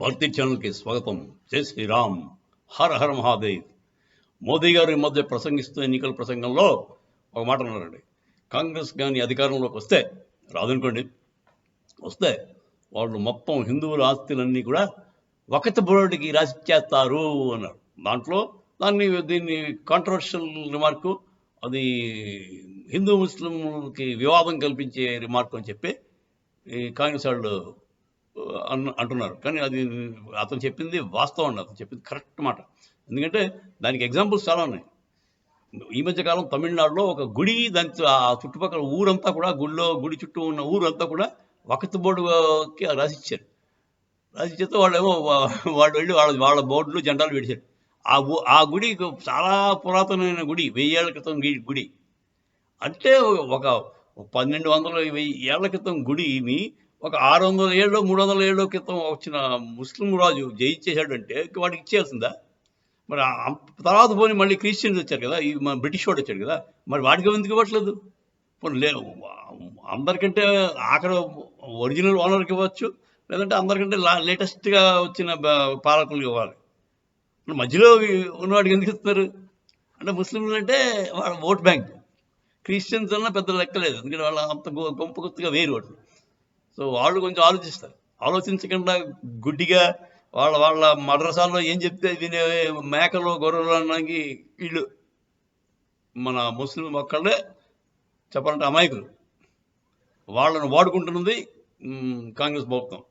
భారతీయ ఛానల్కి స్వాగతం. జై శ్రీరామ్, హర హర మహాదేవ్. మోదీ గారు ఈ మధ్య ప్రసంగిస్తూ ఎన్నికల ప్రసంగంలో ఒక మాట అన్నారండి. కాంగ్రెస్ కానీ అధికారంలోకి వస్తే, రాదనుకోండి, వస్తే వాళ్ళు మొత్తం హిందువుల ఆస్తులన్నీ కూడా వకత్ బోర్డుకి రాసిచ్చేస్తారు అన్నారు. దీన్ని కాంట్రవర్షియల్ రిమార్కు, అది హిందూ ముస్లింకి వివాదం కల్పించే రిమార్క్ అని చెప్పి ఈ కాంగ్రెస్ వాళ్ళు అంటున్నారు. కానీ అది అతను చెప్పింది వాస్తవం అండి. అతను చెప్పింది కరెక్ట్ మాట. ఎందుకంటే దానికి ఎగ్జాంపుల్స్ చాలా ఉన్నాయి. ఈ మధ్యకాలం తమిళనాడులో ఒక గుడి, దాని ఆ చుట్టుపక్కల ఊరంతా కూడా, గుడి చుట్టూ ఉన్న ఊరంతా కూడా వకత్ బోర్డుకి రాసిచ్చారు. రాసిచ్చేస్తే వాళ్ళు వెళ్ళి వాళ్ళ బోర్డులు జెండాలు పెడిచారు. ఆ గుడి చాలా పురాతనమైన గుడి, 1000 ఏళ్ల క్రితం గుడి. అంటే ఒక 1200-1000 ఏళ్ల క్రితం గుడిని ఒక 600 ఏళ్ళు 300 ఏళ్ళ క్రితం వచ్చిన ముస్లిం రాజు జయించేశాడంటే వాడికి ఇచ్చేయాల్సిందా? మరి తర్వాత పోనీ మళ్ళీ క్రిస్టియన్స్ వచ్చారు కదా, మన బ్రిటిష్ వాడు వచ్చాడు కదా, మరి వాడికి ఎందుకు ఇవ్వట్లేదు? లేదు, అందరికంటే ఆఖరి ఒరిజినల్ ఓనర్కి ఇవ్వచ్చు, లేదంటే అందరికంటే లేటెస్ట్గా వచ్చిన పాలకులకు ఇవ్వాలి. మధ్యలో ఉన్నవాడికి ఎందుకు ఇస్తున్నారు అంటే, ముస్లింలు అంటే వాళ్ళ ఓట్ బ్యాంక్. క్రిస్టియన్స్ అన్నా పెద్ద లెక్కలేదు, ఎందుకంటే వాళ్ళ అంత గొప్పగా వేరు వాళ్ళు. సో వాళ్ళు కొంచెం ఆలోచిస్తారు. ఆలోచించకుండా గుడ్డిగా వాళ్ళ మద్రసాల్లో ఏం చెప్తే వినే మేకలు గొర్రెలు అనడానికి వీళ్ళు మన ముస్లిం ఒక్కళ్ళే చెప్పాలంటే అమాయకులు. వాళ్ళను వాడుకుంటున్నది కాంగ్రెస్ ప్రభుత్వం.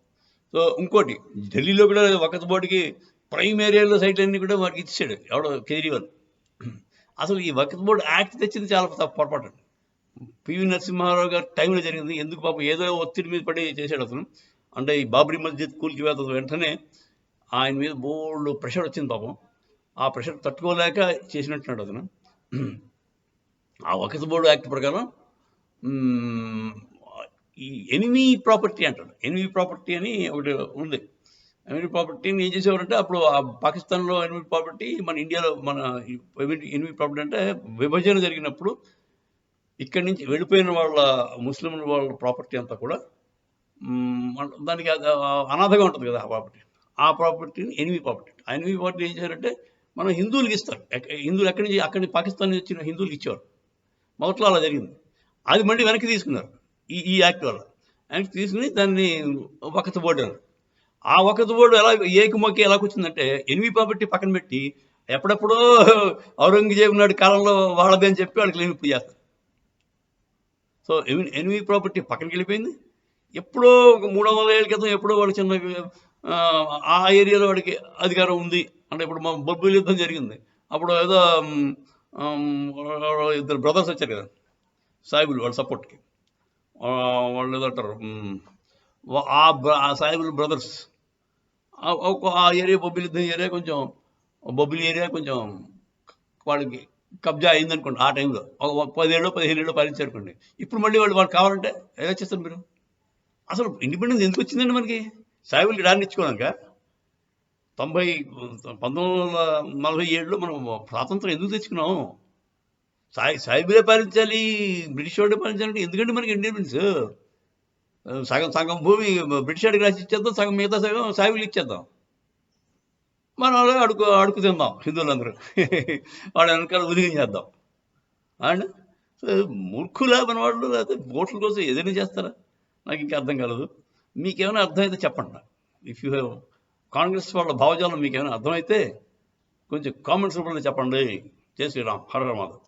సో ఇంకోటి, ఢిల్లీలో కూడా వకత్ బోర్డుకి ప్రైమ్ ఏరియాలో సైట్లన్నీ కూడా వాడికి ఇచ్చాడు ఎవడో కేజ్రీవాల్. అసలు ఈ వకత్ బోర్డు యాక్ట్ తెచ్చింది చాలా పొరపాటు. పివి నరసింహారావు గారి టైంలో జరిగింది. ఎందుకు పాపం ఏదో ఒత్తిడి మీద పడి చేశాడు అతను. అంటే ఈ బాబ్రీ మస్జిద్ కూల్చివేత వెంటనే ఆయన మీద బోల్డ్ ప్రెషర్ వచ్చింది పాపం. ఆ ప్రెషర్ తట్టుకోలేక చేసినట్టున్నాడు అతను. ఆ వకత్ బోర్డు యాక్ట్ ప్రకారం ఈ ఎనిమీ ప్రాపర్టీ అంటాడు. ఎనిమీ ప్రాపర్టీ అని ఒకటి ఉంది. ఎనిమీ ప్రాపర్టీని ఏం చేసేవారంటే, అప్పుడు పాకిస్తాన్లో ఎనిమీ ప్రాపర్టీ, మన ఇండియాలో మన ఎనిమీ ప్రాపర్టీ అంటే విభజన జరిగినప్పుడు ఇక్కడి నుంచి వెళ్ళిపోయిన వాళ్ళ ముస్లింల వాళ్ళ ప్రాపర్టీ అంతా కూడా దానికి అనాథగా ఉంటుంది కదా ఆ ప్రాపర్టీని ఎనిమీ ప్రాపర్టీ. ఆ ఎనిమీ ప్రాపర్టీ ఏం చేశారంటే, మనం హిందువులకి ఇస్తారు. హిందువులు అక్కడి నుంచి పాకిస్తాన్ నుంచి వచ్చిన హిందువులకి ఇచ్చేవారు. మొదట్లో అలా జరిగింది. అది మళ్ళీ వెనక్కి తీసుకున్నారు ఈ యాక్ట్ వల్ల. యాక్ట్ తీసుకుని దాన్ని వకత్ బోర్డు అన్నారు. ఆ వకత్ బోర్డు ఏకమొక్కి ఎలాగొచ్చిందంటే, ఎనిమీ ప్రాపర్టీ పక్కన పెట్టి ఎప్పుడెప్పుడో ఔరంగజేబు నాటి కాలంలో వాళ్ళది అని చెప్పి వాళ్ళకి ఇప్పుడు చేస్తారు. సో ఎనిమీ ప్రాపర్టీ పక్కనకి వెళ్ళిపోయింది. ఎప్పుడో ఒక 300 ఏళ్ళ క్రితం ఎప్పుడో వాడు చిన్న ఆ ఏరియాలో వాడికి అధికారం ఉంది అంటే, ఇప్పుడు మా బొబ్బిలి యుద్ధం జరిగింది, అప్పుడు ఏదో 2 బ్రదర్స్ వచ్చారు కదా సాయిబులు, వాళ్ళ సపోర్ట్కి. వాళ్ళు ఏదో అంటారు, ఆ సాయిబుల్ బ్రదర్స్ ఆ ఏరియా, బొబ్బిలి యుద్ధం ఏరియా కొంచెం, బొబ్బిలి ఏరియా కొంచెం వాళ్ళకి కబ్జా అయిందనుకోండి. ఆ టైంలో 10 ఏళ్ళు 15 ఏళ్ళు పాలించారనుకోండి. ఇప్పుడు మళ్ళీ వాళ్ళు కావాలంటే ఎలా చేస్తారు మీరు? అసలు ఇండిపెండెన్స్ ఎందుకు వచ్చిందండి మనకి? సాయిబులకి రానిచ్చుకోనాక 1947లో మనం స్వాతంత్రం ఎందుకు తెచ్చుకున్నాం? సాయిబులే పాలించాలి, బ్రిటిష్ వాడే పాలించాలంటే ఎందుకంటే మనకి ఇండిపెండెన్స్? సగం భూమి బ్రిటిష్ వాడికి రాసి ఇచ్చేద్దాం, సగం మిగతా సగం సాయిబులకి ఇచ్చేద్దాం. మనం అలా అడుగు తిందాం హిందువులందరూ. వాళ్ళ వెనకాల ఉదిగం చేద్దాం అండ్ మూర్ఖులా మన వాళ్ళు, లేకపోతే ఓట్ల కోసం ఏదైనా చేస్తారా? నాకు ఇంకా అర్థం కాలేదు. మీకేమైనా అర్థమైతే చెప్పండి. ఇఫ్ యూ హ్యావ్ కాంగ్రెస్ వాళ్ళ భావజాలం మీకేమైనా అర్థమైతే కొంచెం కామెంట్స్ రూపంలో చెప్పండి. జై శ్రీరామ్, హర హర మాధవ్.